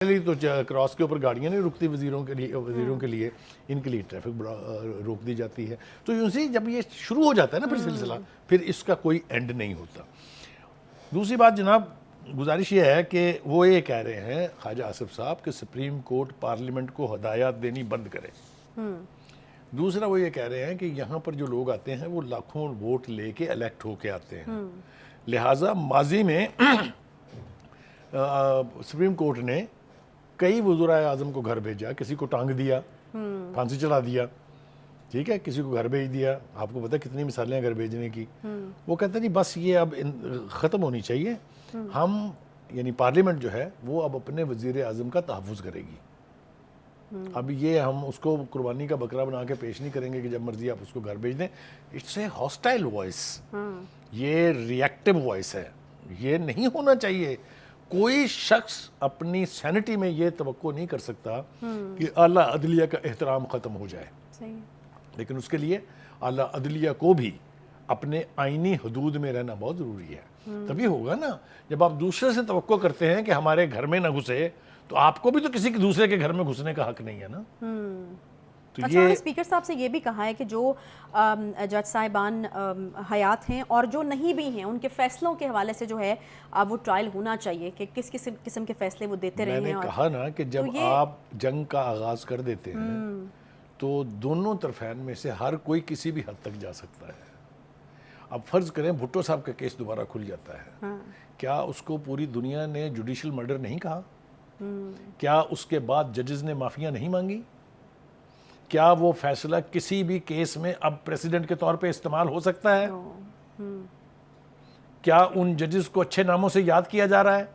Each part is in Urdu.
تو کراس کے اوپر گاڑیاں نہیں رکتی وزیروں کے لیے ان کے لیے ٹریفک روک دی جاتی ہے. تو یوں سی جب یہ شروع ہو جاتا ہے نا پھر سلسلہ پھر اس کا کوئی اینڈ نہیں ہوتا. دوسری بات جناب گزارش یہ ہے کہ وہ یہ کہہ رہے ہیں خواجہ آصف صاحب کہ سپریم کورٹ پارلیمنٹ کو ہدایات دینی بند کرے. دوسرا وہ یہ کہہ رہے ہیں کہ یہاں پر جو لوگ آتے ہیں وہ لاکھوں ووٹ لے کے الیکٹ ہو کے آتے ہیں, لہٰذا ماضی میں سپریم کورٹ نے کئی وزرائے اعظم کو گھر بھیجا, کسی کو ٹانگ دیا, پھانسی چلا دیا, ٹھیک ہے, کسی کو گھر بھیج دیا. آپ کو پتہ کتنی مثالیں ہیں گھر بھیجنے کی. وہ کہتے ہیں نہیں بس یہ اب ختم ہونی چاہیے, ہم یعنی پارلیمنٹ جو ہے وہ اب اپنے وزیر اعظم کا تحفظ کرے گی. اب یہ ہم اس کو قربانی کا بکرا بنا کے پیش نہیں کریں گے کہ جب مرضی آپ اس کو گھر بھیج دیں. اٹس اے ہاسٹائل وائس, یہ ریئیکٹیو وائس ہے, یہ نہیں ہونا چاہیے. کوئی شخص اپنی سینٹی میں یہ توقع نہیں کر سکتا کہ اعلیٰ عدلیہ کا احترام ختم ہو جائے, لیکن اس کے لیے اعلیٰ عدلیہ کو بھی اپنے آئینی حدود میں رہنا بہت ضروری ہے. تبھی ہوگا نا. جب آپ دوسرے سے توقع کرتے ہیں کہ ہمارے گھر میں نہ گھسے تو آپ کو بھی تو کسی دوسرے کے گھر میں گھسنے کا حق نہیں ہے نا. اچھا, اور اسپیکر صاحب سے یہ بھی کہا ہے کہ جو جج صاحبان حیات ہیں اور جو نہیں بھی ہیں ان کے فیصلوں کے حوالے سے جو ہے وہ ٹرائل ہونا چاہیے کہ کس قسم کے فیصلے وہ دیتے رہے ہیں. میں نے کہا نا کہ جب آپ جنگ کا آغاز کر دیتے ہیں تو دونوں طرفین میں سے ہر کوئی کسی بھی حد تک جا سکتا ہے. اب فرض کریں بھٹو صاحب کا کیس دوبارہ کھل جاتا ہے, کیا اس کو پوری دنیا نے جوڈیشل مرڈر نہیں کہا؟ کیا اس کے بعد ججز نے معافیاں نہیں مانگی؟ کیا وہ فیصلہ کسی بھی کیس میں اب پریسیڈنٹ کے طور پہ استعمال ہو سکتا ہے؟ کیا ان ججز کو اچھے ناموں سے یاد کیا جا رہا ہے؟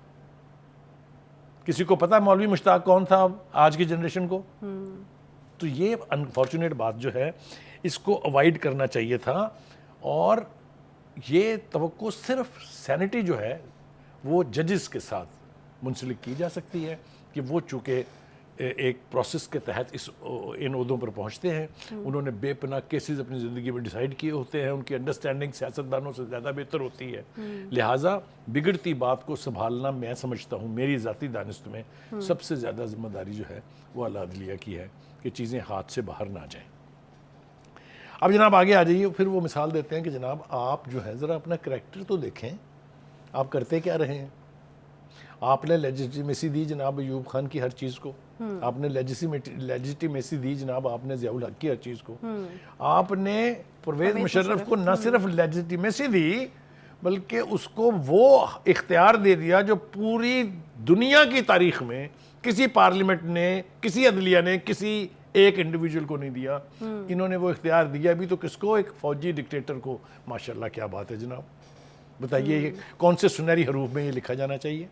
کسی کو پتا مولوی مشتاق کون تھا اب آج کی جنریشن کو؟ تو یہ انفارچونیٹ بات جو ہے اس کو اوائڈ کرنا چاہیے تھا. اور یہ توقع صرف سینٹی جو ہے وہ ججز کے ساتھ منسلک کی جا سکتی ہے کہ وہ چونکہ ایک پروسیس کے تحت ان عہدوں پر پہنچتے ہیں, انہوں نے بے پناہ کیسز اپنی زندگی میں ڈیسائیڈ کیے ہوتے ہیں, ان کی انڈرسٹینڈنگ سیاستدانوں سے زیادہ بہتر ہوتی ہے. لہٰذا بگڑتی بات کو سنبھالنا میں سمجھتا ہوں میری ذاتی دانست میں سب سے زیادہ ذمہ داری جو ہے وہ اعلیٰ عدلیہ کی ہے کہ چیزیں ہاتھ سے باہر نہ جائیں. اب جناب آگے آ جائیے, پھر وہ مثال دیتے ہیں کہ جناب آپ جو ہے ذرا اپنا کریکٹر تو دیکھیں, آپ کرتے کیا رہے ہیں. آپ نے لیجیٹیمیسی دی جناب ایوب خان کی ہر چیز کو, آپ نے لیجیٹیمیسی دی جناب آپ نے ضیاء الحق کی ہر چیز کو, آپ نے پرویز مشرف کو نہ صرف لیجیٹیمیسی دی بلکہ اس کو وہ اختیار دے دیا جو پوری دنیا کی تاریخ میں کسی پارلیمنٹ نے, کسی عدلیہ نے, کسی ایک انڈیویجول کو نہیں دیا. انہوں نے وہ اختیار دیا بھی تو کس کو؟ ایک فوجی ڈکٹیٹر کو. ماشاءاللہ کیا بات ہے جناب, بتائیے کون سے سنہری حروف میں یہ لکھا جانا چاہیے؟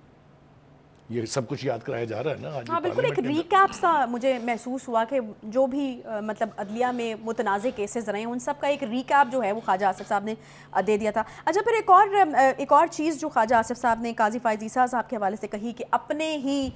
یہ سب کچھ یاد کرایا جا رہا ہے نا آج. ہاں بالکل, ایک ریکیپ سا مجھے محسوس ہوا کہ جو بھی مطلب عدلیہ میں متنازع کیسز رہے ہیں ان سب کا ایک ریکیپ جو ہے وہ خواجہ آصف صاحب نے دے دیا تھا. اچھا, پھر ایک اور چیز جو خواجہ آصف صاحب نے قاضی فائز عیسیٰ صاحب کے حوالے سے کہی کہ اپنے ہی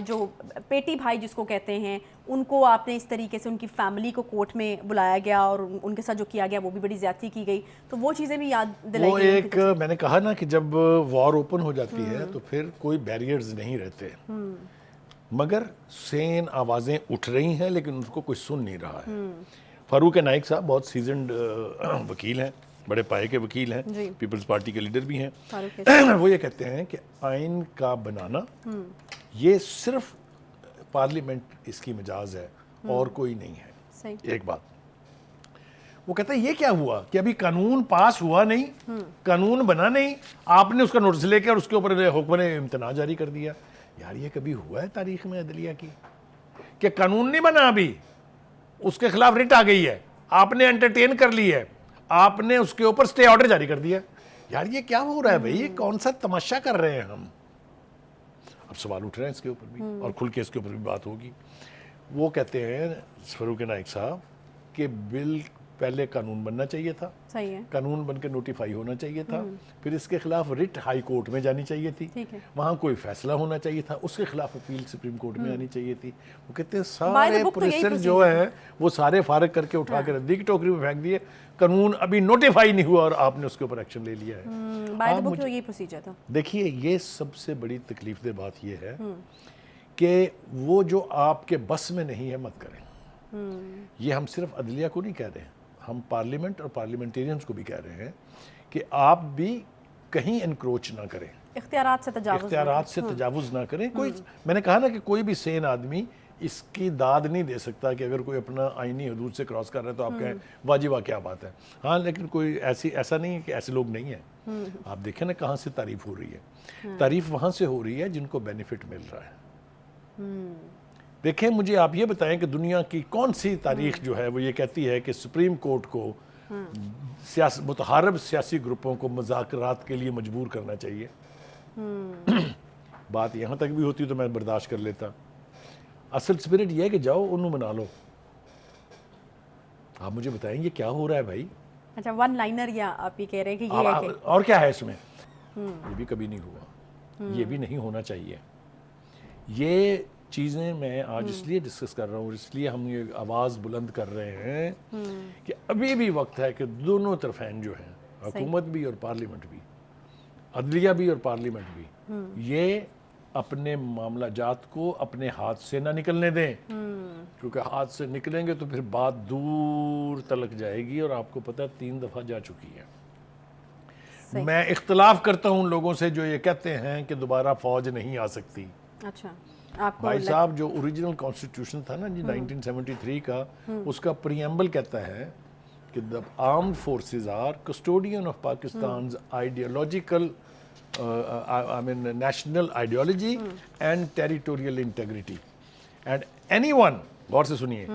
جو پیٹی بھائی جس کو کہتے ہیں ان کو آپ نے اس طریقے سے ان کی فیملی کو کورٹ میں بلایا گیا اور ان کے ساتھ جو کیا گیا وہ بھی بڑی زیادتی کی گئی, تو وہ چیزیں بھی یاد دلائی گئی. وہ ایک میں نے کہا نا کہ جب وار اوپن ہو جاتی ہے تو پھر کوئی بیریئرز نہیں رہتے, مگر سین آوازیں اٹھ رہی ہیں لیکن ان کو کوئی سن نہیں رہا ہے. فاروق نائک صاحب بہت سیزنڈ وکیل ہیں, بڑے پائے کے وکیل ہیں, پیپلز پارٹی کے لیڈر بھی ہیں. وہ یہ کہتے ہیں کہ آئین کا بنانا یہ صرف پارلیمنٹ اس کی مجاز ہے اور کوئی نہیں ہے. ایک بات وہ کہتا ہے یہ کیا ہوا کہ ابھی قانون پاس ہوا نہیں, قانون بنا نہیں, آپ نے اس کا نوٹس لے کے اور اس کے اوپر حکم امتناع جاری کر دیا. یار یہ کبھی ہوا ہے تاریخ میں عدلیہ کی کہ قانون نہیں بنا, ابھی اس کے خلاف رٹ آ گئی ہے, آپ نے انٹرٹین کر لی ہے, آپ نے اس کے اوپر سٹے آرڈر جاری کر دیا. یار یہ کیا ہو رہا ہے بھائی, یہ کون سا تماشا کر رہے ہیں ہم. اب سوال اٹھ رہے ہیں اس کے اوپر بھی اور کھل کے اس کے اوپر بھی بات ہوگی. وہ کہتے ہیں فاروق نائک صاحب کہ بل پہلے قانون بننا چاہیے تھا, قانون بن کے نوٹیفائی ہونا چاہیے تھا, پھر اس کے خلاف رٹ ہائی کورٹ میں جانی چاہیے تھی, وہاں کوئی فیصلہ ہونا چاہیے تھا, اس کے خلاف اپیل سپریم کورٹ میں آنی چاہیے تھی. وہ کہتے ہیں سارے پروسیسر جو ہیں وہ سارے فارغ کر کے اٹھا کے ردی کی ٹوکری میں پھینک دیے, قانون ابھی نوٹیفائی نہیں ہوا اور آپ نے اس کے اوپر ایکشن لے لیا ہے. یہ پروسیجر تھا. دیکھیے یہ سب سے بڑی تکلیف دہ بات یہ ہے کہ وہ جو آپ کے بس میں نہیں ہے مت کریں. یہ ہم صرف عدلیہ کو نہیں کہہ رہے ہیں, ہم پارلیمنٹ اور پارلیمنٹیرینز کو بھی کہہ رہے ہیں کہ آپ بھی کہیں انکروچ نہ کریں, اختیارات سے تجاوز نہ کریں. کوئی, میں نے کہا نا کہ کوئی بھی سین آدمی اس کی داد نہیں دے سکتا کہ اگر کوئی اپنا آئینی حدود سے کراس کر رہا ہے تو آپ کہیں واجب واہ کیا بات ہے. ہاں لیکن کوئی ایسا نہیں ہے کہ ایسے لوگ نہیں ہیں. آپ دیکھیں نا کہاں سے تعریف ہو رہی ہے, تعریف وہاں سے ہو رہی ہے جن کو بینیفٹ مل رہا ہے. دیکھیں مجھے آپ یہ بتائیں کہ دنیا کی کون سی تاریخ جو ہے وہ یہ کہتی ہے کہ سپریم کورٹ کو متحارب سیاسی گروپوں کو مذاکرات کے لیے مجبور کرنا چاہیے. بات یہاں تک بھی ہوتی تو میں برداشت کر لیتا. اصل اسپرٹ یہ ہے کہ جاؤ انہوں منا لو. آپ مجھے بتائیں یہ کیا ہو رہا ہے بھائی؟ اچھا ون لائنر یا آپ یہ کہہ رہے ہیں کہ یہ ہے کہ اور کیا ہے اس میں؟ یہ بھی کبھی نہیں ہوا, یہ بھی نہیں ہونا چاہیے. یہ چیزیں میں آج اس لیے ڈسکس کر رہا ہوں, اس لیے ہم یہ آواز بلند کر رہے ہیں کہ ابھی بھی وقت ہے کہ دونوں طرفین جو ہیں, حکومت بھی اور پارلیمنٹ بھی, عدلیہ بھی اور پارلیمنٹ بھی, یہ اپنے معاملہ جات کو اپنے ہاتھ سے نہ نکلنے دیں. کیونکہ ہاتھ سے نکلیں گے تو پھر بات دور تلک جائے گی, اور آپ کو پتہ 3 دفعہ جا چکی ہے. میں اختلاف کرتا ہوں ان لوگوں سے جو یہ کہتے ہیں کہ دوبارہ فوج نہیں آ سکتی. اچھا آپ کو بھائی صاحب جو اوریجنل کانسٹیٹیوشن تھا نا جی 1973 کا, اس کا پریمبل کہتا ہے کہ the armed forces are custodian of Pakistan's ideological national ideology and territorial integrity, and anyone, غور سے سنیے,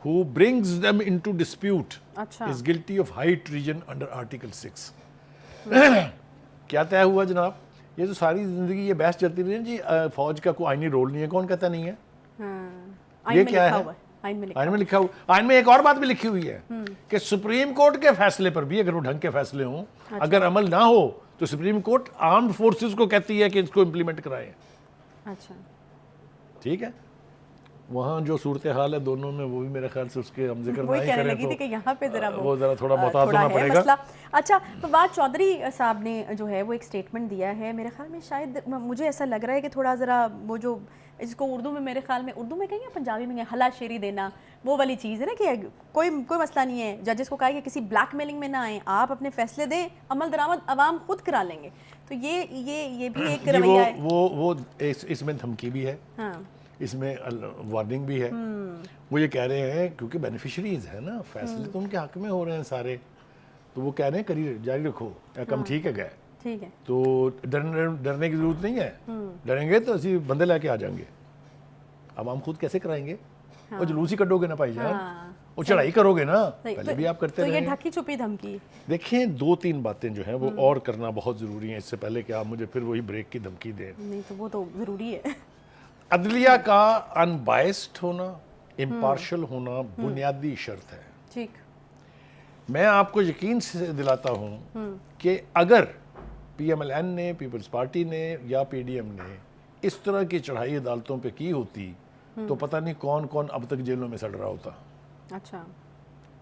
who brings them into dispute is guilty of high treason under Article 6. کیا طے ہوا جناب؟ یہ تو ساری زندگی یہ بحث چلتی رہی ہے جی فوج کا کوئی آئینی رول نہیں ہے. کون کہتا نہیں ہے؟ یہ کیا ہے؟ آئین میں لکھا ہوا. آئین میں ایک اور بات بھی لکھی ہوئی ہے کہ سپریم کورٹ کے فیصلے پر بھی, اگر وہ ڈھنگ کے فیصلے ہوں, اگر عمل نہ ہو تو سپریم کورٹ آرمڈ فورسز کو کہتی ہے کہ اس کو امپلیمنٹ کرائیں. اچھا ٹھیک ہے, وہاں جو صورتحال ہے دونوں میں وہ بھی میرے خیال سے اس کے ہم ذکر وہی نہیں کہنے کریں لگی تھی کہ یہاں پہ ذرا وہ ذرا تھوڑا محتاط ہونا پڑے گا. اچھا فواد چودھری صاحب نے جو ہے وہ ایک سٹیٹمنٹ دیا ہے, میرے خیال میں شاید مجھے ایسا لگ رہا ہے کہ تھوڑا ذرا وہ جو اس کو اردو میں, میرے خیال میں اردو میں کہیں یا پنجابی میں ہلا شیری دینا, وہ والی چیز ہے نا کہ کوئی مسئلہ نہیں ہے. ججز کو کہا کہ کسی بلیک میلنگ میں نہ آئیں, آپ اپنے فیصلے دیں, عمل درآمد عوام خود کرا لیں گے. تو یہ بھی ایک رویہ ہے. وہ اس میں دھمکی بھی ہے, اس میں وارننگ بھی ہے. وہ یہ کہہ رہے ہیں کیونکہ بینیفیشریز ہیں نا, فیصلے تو ان کے حق میں ہو رہے ہیں سارے, تو وہ کہہ رہے ہیں کریے جاری رکھو یا کم ٹھیک ہے گئے. ٹھیک ہے, تو ڈرنے کی ضرورت نہیں ہے. ڈریں گے تو اسی بندے لے کے آ جائیں گے. عوام خود کیسے کرائیں گے؟ وہ جلوس ہی کٹو گے نا بھائی جان, وہ چڑھائی کرو گے نا, پہلے بھی آپ کرتے رہے. تو یہ ڈھکی چھپی دھمکی. دیکھیں 2-3 باتیں جو ہیں وہ اور کرنا بہت ضروری ہیں اس سے پہلے کہ آپ مجھے پھر وہی بریک کی دھمکی دیں. نہیں تو وہ تو ضروری ہے. عدلیہ کا ان بائسڈ ہونا, امپارشل ہونا بنیادی شرط ہے. ٹھیک, میں آپ کو یقین سے دلاتا ہوں کہ اگر پی ایم ایل این نے, پیپلز پارٹی نے یا پی ڈی ایم نے اس طرح کی چڑھائی عدالتوں پہ کی ہوتی تو پتہ نہیں کون کون اب تک جیلوں میں سڑ رہا ہوتا. اچھا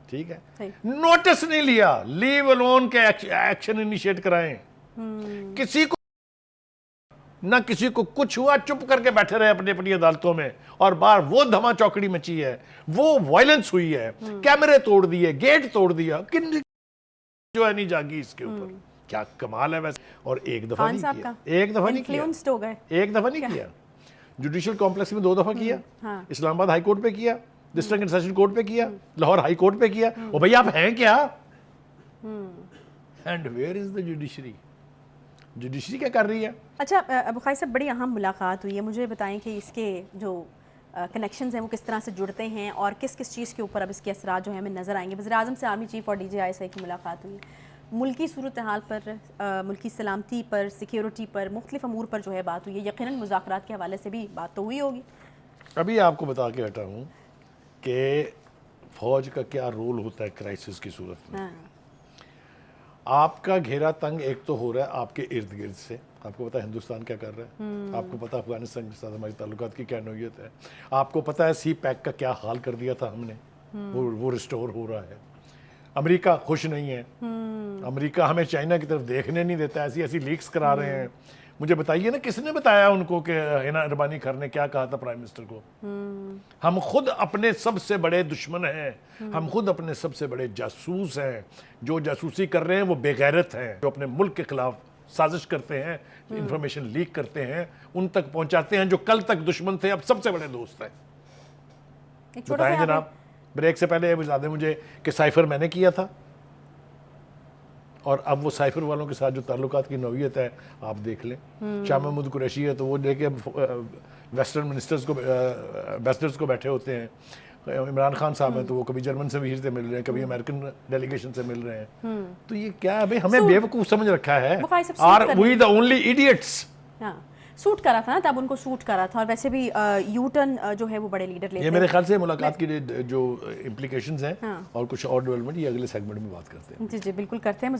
ٹھیک ہے, نوٹس نہیں لیا, لیو الون کے ایکشن انیشیٹ کرائیں. کسی کو نہ کسی کو کچھ ہوا, چپ کر کے بیٹھے رہے اپنی اپنی عدالتوں میں, اور باہر وہ دھما چوکڑی مچی ہے, وہ وائلنس ہوئی ہے, کیمرے توڑ دیے, گیٹ توڑ دیا, جو ہے نہیں جاگی اس کے اوپر. کیا کمال ہے ویسے. اور ایک دفعہ نہیں کیا, ایک دفعہ نہیں کیا, ایک دفعہ نہیں کیا. جوڈیشل کمپلیکس میں 2 دفعہ کیا, اسلام آباد ہائی کورٹ پہ کیا, ڈسٹرکٹ اینڈ سیشن کورٹ پہ کیا, لاہور ہائی کورٹ پہ کیا. او بھائی آپ ہیں کیا؟ And where is the judiciary? Judiciary کیا کر رہی ہے؟ اچھا ابو خالد صاحب, بڑی اہم ملاقات ہوئی ہے, مجھے بتائیں کہ اس کے جو کنیکشنز ہیں وہ کس طرح سے جڑتے ہیں اور کس کس چیز کے اوپر اب اس کے اثرات جو ہیں ہمیں نظر آئیں گے. وزیر اعظم سے آرمی چیف اور D G I S I کی ملاقات ہوئی, ملکی صورتحال پر, ملکی سلامتی پر, سیکیورٹی پر, مختلف امور پر جو ہے بات ہوئی ہے. یقیناً مذاکرات کے حوالے سے بھی بات تو ہوئی ہوگی. ابھی آپ کو بتا کے ہٹا ہوں کہ فوج کا کیا رول ہوتا ہے کرائسس کی صورت میں. آپ کا گھیرا تنگ ایک تو ہو رہا ہے آپ کے ارد گرد سے, آپ کو پتا ہے ہندوستان کیا کر رہا ہے, آپ کو پتا ہے افغانستان کے ساتھ ہماری تعلقات کی کیا نوعیت ہے, آپ کو پتا ہے سی پیک کا کیا حال کر دیا تھا ہم نے, وہ ریسٹور ہو رہا ہے. امریکہ خوش نہیں ہے, امریکہ ہمیں چائنا کی طرف دیکھنے نہیں دیتا, ایسی ایسی لیکس کرا رہے ہیں. مجھے بتائیے نا کس نے بتایا ان کو کہ ہینا ربانی خر نے کیا کہا تھا پرائم منسٹر کو؟ ہم خود اپنے سب سے بڑے دشمن ہیں، ہم خود اپنے سب سے بڑے جاسوس ہیں. جو جاسوسی کر رہے ہیں وہ بے غیرت ہیں، جو اپنے ملک کے خلاف سازش کرتے ہیں، انفارمیشن لیک کرتے ہیں، ان تک پہنچاتے ہیں جو کل تک دشمن تھے اب سب سے بڑے دوست ہیں. ایک چھوٹا بتائیں سا جناب، بریک سے پہلے یہ بتا دیں مجھے کہ سائفر میں نے کیا تھا، اور اب وہ سائفر والوں کے ساتھ جو تعلقات کی نوعیت ہے آپ دیکھ لیں. شاہ محمود قریشی ہے تو وہ لے کے ویسٹرن منسٹرز کو بیٹھے ہوتے ہیں. عمران خان صاحب ہیں تو وہ کبھی جرمن سفیر سے مل رہے ہیں، کبھی امریکن ڈیلیگیشن سے مل رہے ہیں. تو یہ کیا ہے بھائی، ہمیں بیوقوف سمجھ رکھا ہے. Are we the only idiots? ہاں سوٹ کرا تھا نا تب ان کو سوٹ کرا تھا، اور ویسے بھی یو ٹرن جو ہے وہ بڑے لیڈر لیتے ہیں. یہ میرے خیال سے ملاقات کی جو امپلیکیشنز ہیں اور کچھ اور ڈیولپمنٹ یہ اگلے سیگمنٹ میں بات کرتے ہیں. جی بالکل کرتے ہیں.